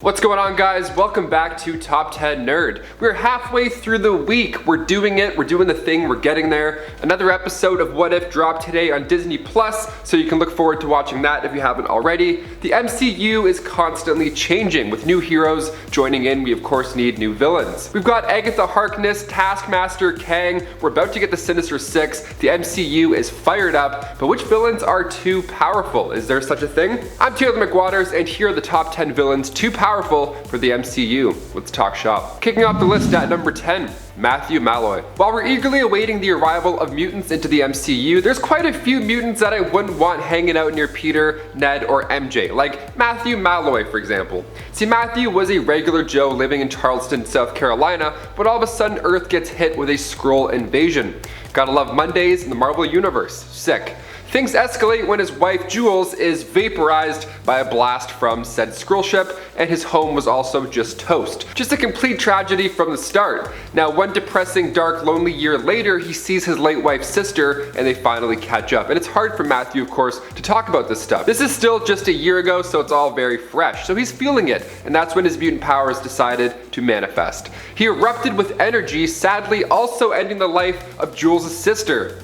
What's going on, guys? Welcome back to Top 10 Nerd. We're halfway through the week. We're doing it. We're doing the thing. We're getting there. Another episode of What If dropped today on Disney Plus, so you can look forward to watching that if you haven't already. The MCU is constantly changing with new heroes joining in. We of course need new villains. We've got Agatha Harkness, Taskmaster, Kang. We're about to get the Sinister Six. The MCU is fired up, but which villains are too powerful? Is there such a thing? I'm Taylor McWaters, and here are the top 10 villains too powerful for the MCU. Let's talk shop. Kicking off the list at number 10. Mathew Malloy. While we're eagerly awaiting the arrival of mutants into the MCU, there's quite a few mutants that I wouldn't want hanging out near Peter, Ned, or MJ, like Mathew Malloy, for example. See, Mathew was a regular Joe living in Charleston, South Carolina, but all of a sudden Earth gets hit with a Skrull invasion. Gotta love Mondays in the Marvel Universe. Sick. Things escalate when his wife Jules is vaporized by a blast from said Skrull ship, and his home was also just toast. Just a complete tragedy from the start. Now, one depressing, dark, lonely year later, he sees his late wife's sister, and they finally catch up. And it's hard for Mathew, of course, to talk about this stuff. This is still just a year ago, so it's all very fresh. So he's feeling it, and that's when his mutant powers decided to manifest. He erupted with energy, sadly also ending the life of Jules' sister.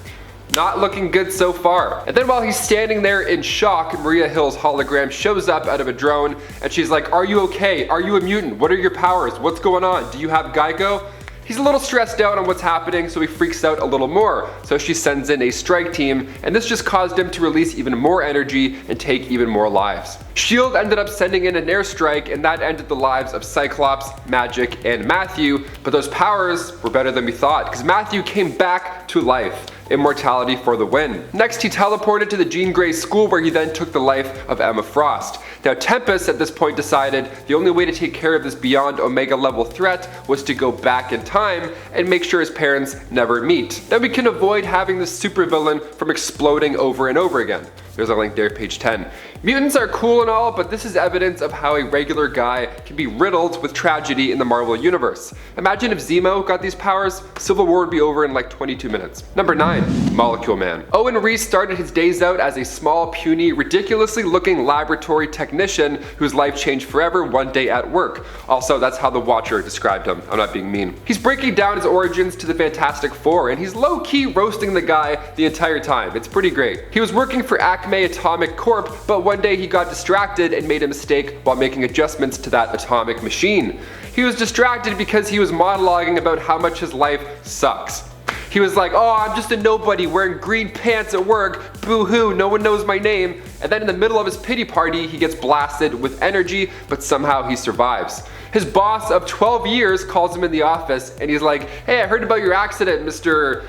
Not looking good so far. And then while he's standing there in shock, Maria Hill's hologram shows up out of a drone, and she's like, "Are you okay? Are you a mutant? What are your powers? What's going on? Do you have Geico?" He's a little stressed out on what's happening, so he freaks out a little more. So she sends in a strike team, and this just caused him to release even more energy and take even more lives. S.H.I.E.L.D. ended up sending in an airstrike, and that ended the lives of Cyclops, Magic, and Mathew, but those powers were better than we thought, because Mathew came back to life. Immortality for the win. Next, he teleported to the Jean Grey school, where he then took the life of Emma Frost. Now, Tempest at this point decided the only way to take care of this beyond Omega level threat was to go back in time and make sure his parents never meet. Then we can avoid having this supervillain from exploding over and over again. There's a link there, page 10. Mutants are cool and all, but this is evidence of how a regular guy can be riddled with tragedy in the Marvel Universe. Imagine if Zemo got these powers, Civil War would be over in like 22 minutes. Number 9. Molecule Man. Owen Reese started his days out as a small, puny, ridiculously looking laboratory technician whose life changed forever one day at work. Also, that's how the Watcher described him. I'm not being mean. He's breaking down his origins to the Fantastic Four, and he's low-key roasting the guy the entire time. It's pretty great. He was working for Acme Atomic Corp, but one day he got distracted and made a mistake while making adjustments to that atomic machine. He was distracted because he was monologuing about how much his life sucks. He was like, "Oh, I'm just a nobody wearing green pants at work, boo-hoo, no one knows my name." And then in the middle of his pity party, he gets blasted with energy, but somehow he survives. His boss of 12 years calls him in the office, and he's like, "Hey, I heard about your accident, Mr.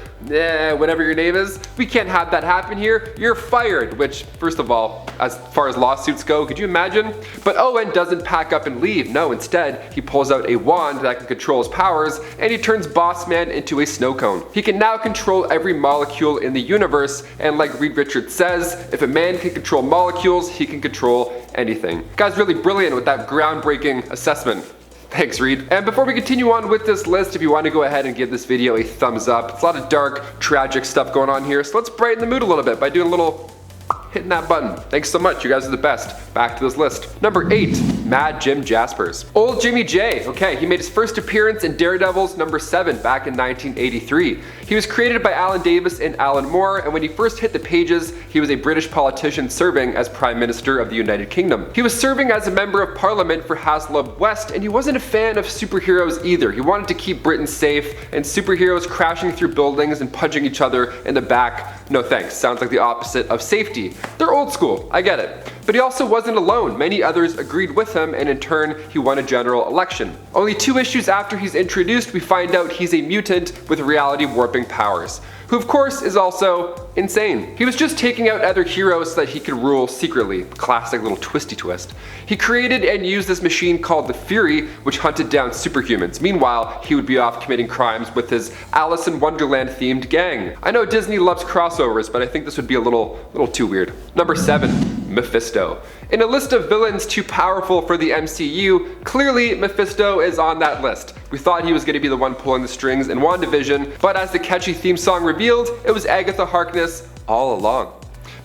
whatever your name is. We can't have that happen here. You're fired." Which, first of all, as far as lawsuits go, could you imagine? But Owen doesn't pack up and leave. No, instead, he pulls out a wand that can control his powers, and he turns Boss Man into a snow cone. He can now control every molecule in the universe, and like Reed Richards says, if a man can control molecules, he can control anything. Guy's really brilliant with that groundbreaking assessment. Thanks, Reed. And before we continue on with this list, if you want to go ahead and give this video a thumbs up. It's a lot of dark, tragic stuff going on here, so let's brighten the mood a little bit by doing a little hitting that button. Thanks so much, you guys are the best. Back to this list. Number 8, Mad Jim Jaspers. Old Jimmy J. Okay, he made his first appearance in Daredevil's number 7 back in 1983. He was created by Alan Davis and Alan Moore, and when he first hit the pages, he was a British politician serving as Prime Minister of the United Kingdom. He was serving as a member of Parliament for Haslab West, and he wasn't a fan of superheroes either. He wanted to keep Britain safe, and superheroes crashing through buildings and punching each other in the back, no thanks. Sounds like the opposite of safety. They're old school, I get it. But he also wasn't alone. Many others agreed with him, and in turn, he won a general election. Only 2 issues after he's introduced, we find out he's a mutant with reality warping powers, who of course is also insane. He was just taking out other heroes so that he could rule secretly. Classic little twisty twist. He created and used this machine called the Fury, which hunted down superhumans. Meanwhile, he would be off committing crimes with his Alice in Wonderland themed gang. I know Disney loves crossovers, but I think this would be a little too weird. Number 7. Mephisto. In a list of villains too powerful for the MCU, clearly Mephisto is on that list. We thought he was going to be the one pulling the strings in WandaVision, but as the catchy theme song revealed, it was Agatha Harkness all along.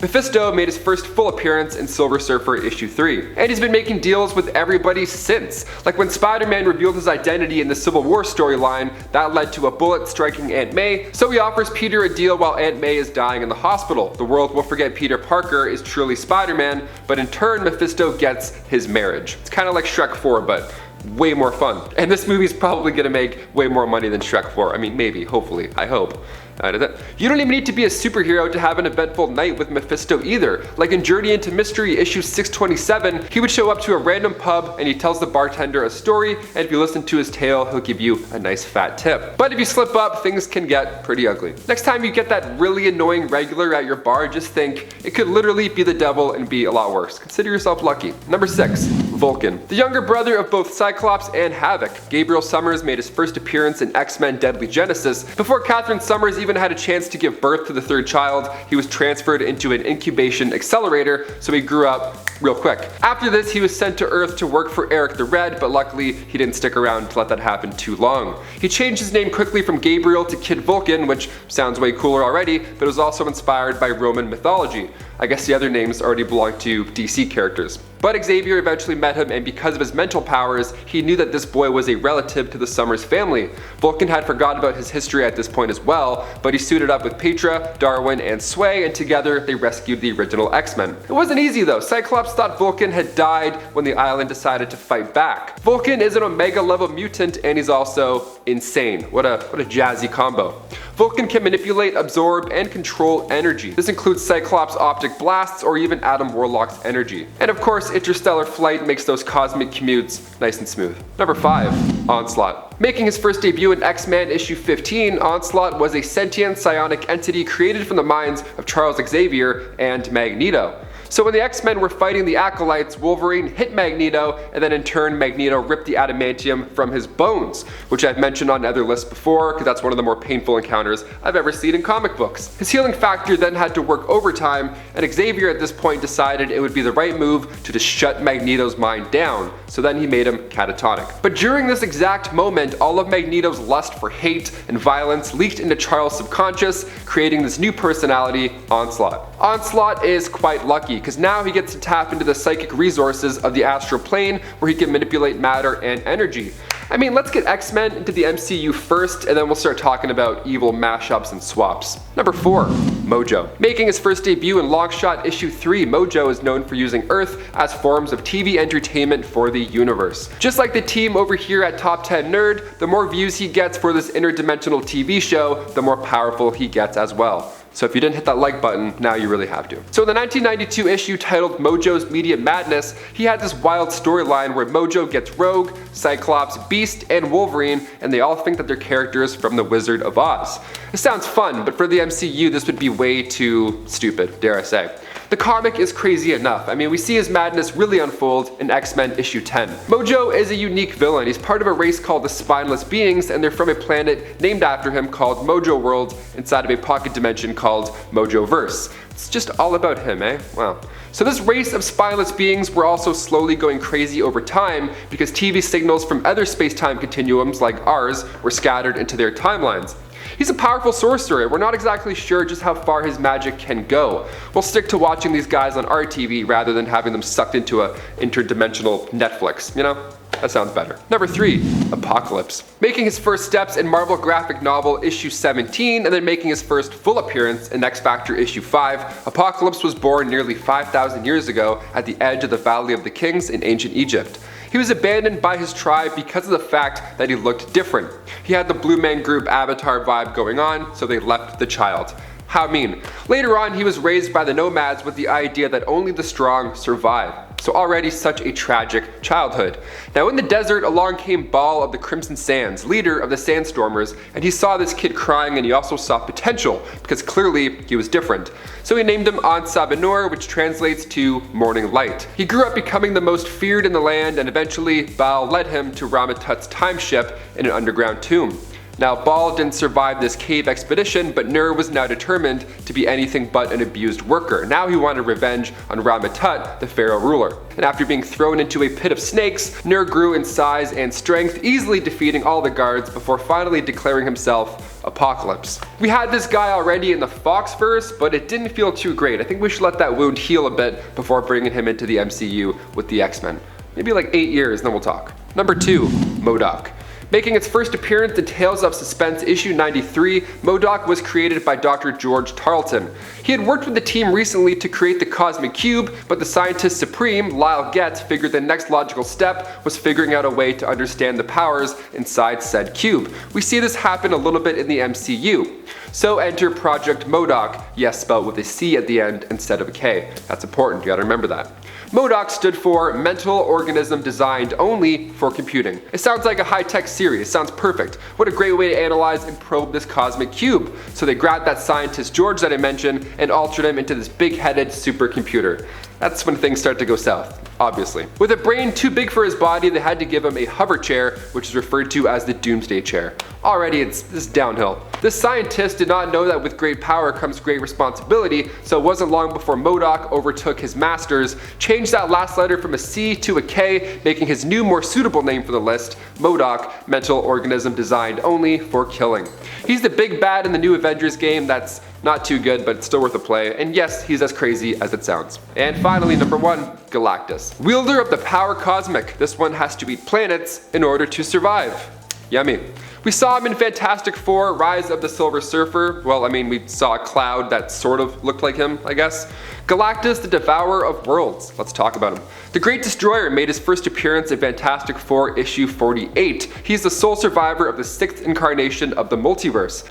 Mephisto made his first full appearance in Silver Surfer issue 3, and he's been making deals with everybody since. Like when Spider-Man revealed his identity in the Civil War storyline, that led to a bullet striking Aunt May, so he offers Peter a deal while Aunt May is dying in the hospital. The world will forget Peter Parker is truly Spider-Man, but in turn Mephisto gets his marriage. It's kind of like Shrek 4, but way more fun. And this movie's probably gonna make way more money than Shrek 4. I mean, maybe, hopefully, I hope. You don't even need to be a superhero to have an eventful night with Mephisto either. Like in Journey into Mystery issue 627, he would show up to a random pub and he tells the bartender a story, and if you listen to his tale, he'll give you a nice fat tip. But if you slip up, things can get pretty ugly. Next time you get that really annoying regular at your bar, just think, it could literally be the devil and be a lot worse. Consider yourself lucky. Number 6. Vulcan. The younger brother of both Cyclops and Havoc, Gabriel Summers made his first appearance in X-Men Deadly Genesis. Before Catherine Summers even had a chance to give birth to the third child, he was transferred into an incubation accelerator, so he grew up real quick. After this, he was sent to Earth to work for Eric the Red, but luckily he didn't stick around to let that happen too long. He changed his name quickly from Gabriel to Kid Vulcan, which sounds way cooler already, but it was also inspired by Roman mythology. I guess the other names already belong to DC characters. But Xavier eventually met him, and because of his mental powers, he knew that this boy was a relative to the Summers family. Vulcan had forgotten about his history at this point as well, but he suited up with Petra, Darwin, and Sway, and together they rescued the original X-Men. It wasn't easy though. Cyclops thought Vulcan had died when the island decided to fight back. Vulcan is an Omega level mutant, and he's also insane. What a jazzy combo. Vulcan can manipulate, absorb, and control energy. This includes Cyclops' optic blasts or even Adam Warlock's energy. And of course, interstellar flight makes those cosmic commutes nice and smooth. Number 5. Onslaught. Making his first debut in X-Men issue 15, Onslaught was a sentient psionic entity created from the minds of Charles Xavier and Magneto. So when the X-Men were fighting the Acolytes, Wolverine hit Magneto, and then in turn Magneto ripped the adamantium from his bones, which I've mentioned on other lists before because that's one of the more painful encounters I've ever seen in comic books. His healing factor then had to work overtime, and Xavier at this point decided it would be the right move to just shut Magneto's mind down, so then he made him catatonic. But during this exact moment, all of Magneto's lust for hate and violence leaked into Charles' subconscious, creating this new personality, Onslaught. Onslaught is quite lucky, because now he gets to tap into the psychic resources of the astral plane where he can manipulate matter and energy. I mean, let's get X-Men into the MCU first, and then we'll start talking about evil mashups and swaps. Number 4. MOJO. Making his first debut in Longshot issue 3, MOJO is known for using Earth as forms of TV entertainment for the universe. Just like the team over here at Top 10 Nerd, the more views he gets for this interdimensional TV show, the more powerful he gets as well. So if you didn't hit that like button, now you really have to. So in the 1992 issue titled MOJO's Media Madness, he had this wild storyline where MOJO gets Rogue, Cyclops, Beast, and Wolverine, and they all think that they're characters from The Wizard of Oz. It sounds fun, but for the MCU this would be way too stupid, dare I say. The comic is crazy enough. I mean, we see his madness really unfold in X-Men issue 10. MOJO is a unique villain. He's part of a race called the Spineless Beings, and they're from a planet named after him called MOJO World inside of a pocket dimension called MOJOverse. It's just all about him, eh? Wow. So this race of spineless beings were also slowly going crazy over time because TV signals from other space-time continuums like ours were scattered into their timelines. He's a powerful sorcerer. We're not exactly sure just how far his magic can go. We'll stick to watching these guys on our TV rather than having them sucked into a interdimensional Netflix, you know? That sounds better. Number 3. Apocalypse. Making his first steps in Marvel graphic novel issue 17 and then making his first full appearance in X Factor issue 5, Apocalypse was born nearly 5,000 years ago at the edge of the Valley of the Kings in ancient Egypt. He was abandoned by his tribe because of the fact that he looked different. He had the Blue Man Group avatar vibe going on, so they left the child. How mean. Later on, he was raised by the nomads with the idea that only the strong survive. So already such a tragic childhood. Now in the desert, along came Baal of the Crimson Sands, leader of the Sandstormers, and he saw this kid crying and he also saw potential, because clearly he was different. So he named him An-Sabanur, which translates to Morning Light. He grew up becoming the most feared in the land, and eventually Baal led him to Ramatut's time ship in an underground tomb. Now Baal didn't survive this cave expedition, but Nur was now determined to be anything but an abused worker. Now he wanted revenge on Ramatut, the pharaoh ruler. And after being thrown into a pit of snakes, Nur grew in size and strength, easily defeating all the guards before finally declaring himself Apocalypse. We had this guy already in the Foxverse, but it didn't feel too great. I think we should let that wound heal a bit before bringing him into the MCU with the X-Men. Maybe like 8 years, then we'll talk. Number 2, M.O.D.O.K. Making its first appearance in Tales of Suspense issue 93, M.O.D.O.K was created by Dr. George Tarleton. He had worked with the team recently to create the Cosmic Cube, but the scientist supreme, Lyle Getz, figured the next logical step was figuring out a way to understand the powers inside said cube. We see this happen a little bit in the MCU. So enter Project M.O.D.O.K, yes, spelled with a C at the end instead of a K. That's important, you gotta remember that. M.O.D.O.K stood for Mental Organism Designed Only for Computing. It sounds like a high-tech series, sounds perfect. What a great way to analyze and probe this cosmic cube. So they grabbed that scientist George that I mentioned and altered him into this big-headed supercomputer. That's when things start to go south, obviously. With a brain too big for his body, they had to give him a hover chair, which is referred to as the Doomsday Chair. Already it's downhill. This scientist did not know that with great power comes great responsibility, so it wasn't long before M.O.D.O.K overtook his masters, changed that last letter from a C to a K, making his new, more suitable name for the list, M.O.D.O.K, Mental Organism Designed Only for Killing. He's the big bad in the new Avengers game that's not too good, but it's still worth a play, and yes, he's as crazy as it sounds. And finally, number 1, Galactus. Wielder of the power cosmic, this one has to eat planets in order to survive. Yummy. We saw him in Fantastic Four, Rise of the Silver Surfer. Well, I mean, we saw a cloud that sort of looked like him, I guess. Galactus, the Devourer of Worlds. Let's talk about him. The Great Destroyer made his first appearance in Fantastic Four issue 48. He's the sole survivor of the 6th incarnation of the multiverse.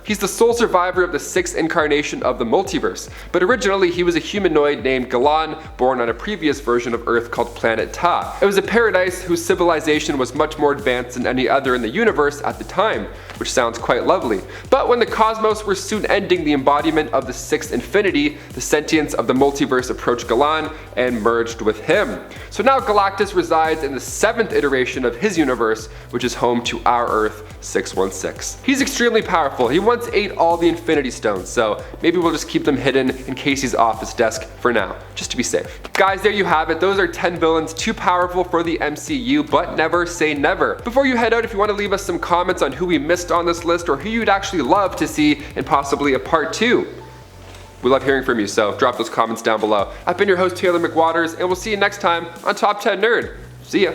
But originally he was a humanoid named Galan, born on a previous version of Earth called Planet Ta. It was a paradise whose civilization was much more advanced than any other in the universe at the time, which sounds quite lovely. But when the cosmos were soon ending the embodiment of the 6th infinity, the sentience of the multiverse approached Galan and merged with him. So now Galactus resides in the 7th iteration of his universe, which is home to our Earth 616. He's extremely powerful. He once ate all the Infinity Stones, so maybe we'll just keep them hidden in case he's off his desk for now, just to be safe. Guys, there you have it. Those are 10 villains too powerful for the MCU, but never say never. Before you head out, if you want to leave us some comments on who we missed on this list or who you'd actually love to see in possibly a part 2. We love hearing from you, so drop those comments down below. I've been your host, Taylor McWaters, and we'll see you next time on Top 10 Nerd. See ya.